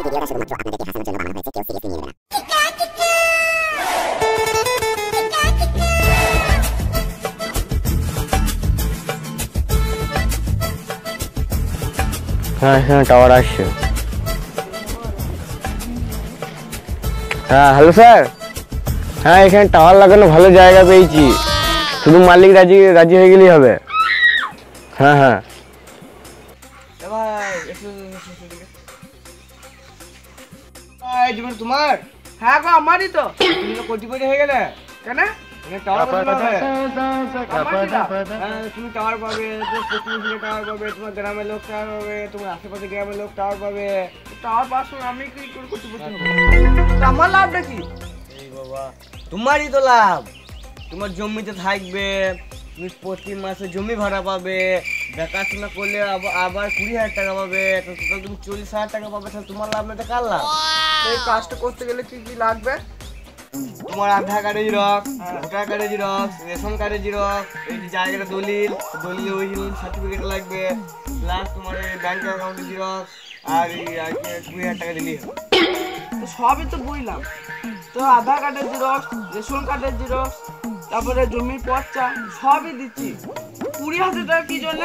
ভিডিওটা শুধুমাত্র আপনাদেরকে হাসানোর জন্য বানানো হয়েছে, কেউ সিরিয়াসলি নেবেন না। হ্যাঁ এখানে টাওয়ার আসছে। হ্যাঁ হ্যালো স্যার, হ্যাঁ এখানে টাওয়ার লাগানো ভালো জায়গা পেয়েছি, শুধু মালিক রাজি হয়ে গেলেই হবে। হ্যাঁ হ্যাঁ তোমার? হ্যাঁ গো আমারই তো। তুমি তো কোটিপতি হয়ে গেলে কেন? টাওয়ার তুমি টাওয়ার পাবে, টাওয়ার পাবে, তোমার গ্রামের লোক টাওয়ার পাবে, তোমার আশেপাশে গ্রামের লোক টাওয়ার পাবে। টাওয়ার পাওয়ার সময় আমি কি করে কোটিপতি হবো? আমার লাভটা কি? এই বাবা তোমারই তো লাভ। তোমার জমিতে থাকবে, তুমি প্রতি মাসে জমি ভাড়া পাবে, দেখাশোনা করলে আবার 20,000 টাকা পাবে, তুমি 40,000 টাকা পাবে। তাহলে তোমার লাভ না, কার লাভ? এই কাজটা করতে গেলে কি কি লাগবে? তোমার আধার কার্ডের জিরক্স, ভোটার কার্ডের জিরক্স, রেশন কার্ডের জিরক্স, এই যে জায়গাটা দলিল ওরিজিনাল সার্টিফিকেট লাগবে, প্লাস তোমার ব্যাংক অ্যাকাউন্টের জিরক্স, আর 20,000 টাকা দিলেই হবে। তো সবই তো বুঝলাম, তো আধার কার্ডের জিরক্স, রেশন কার্ডের জিরক্স, তারপরে জমির পর্চা সবই দিচ্ছি। 20,000 টাকা কি জন্য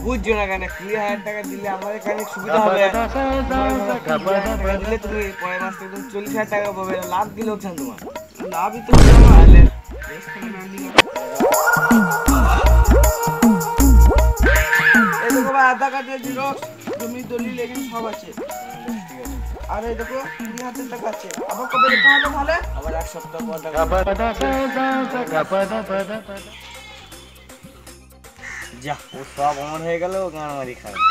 বুঝছো না কেন? 20,000 টাকা দিলে আমাদের কাছে সুবিধা হবে। দিলে তুমি পরের মাস থেকে 40,000 টাকা পাবে। লাভ কি লোকসান তোমার? লাভই তো। এই দেখো ভাই, আধার কার্ডের জিরক্স, জমির দলিল এখানে সব আছে। আর এই দেখো 20,000 টাকা আছে। আবার কবে দিতে হবে তাহলে? আবার 1 সপ্তাহ পর। যা ও সব অমর হয়ে গেল, গান আমারই খারাপ।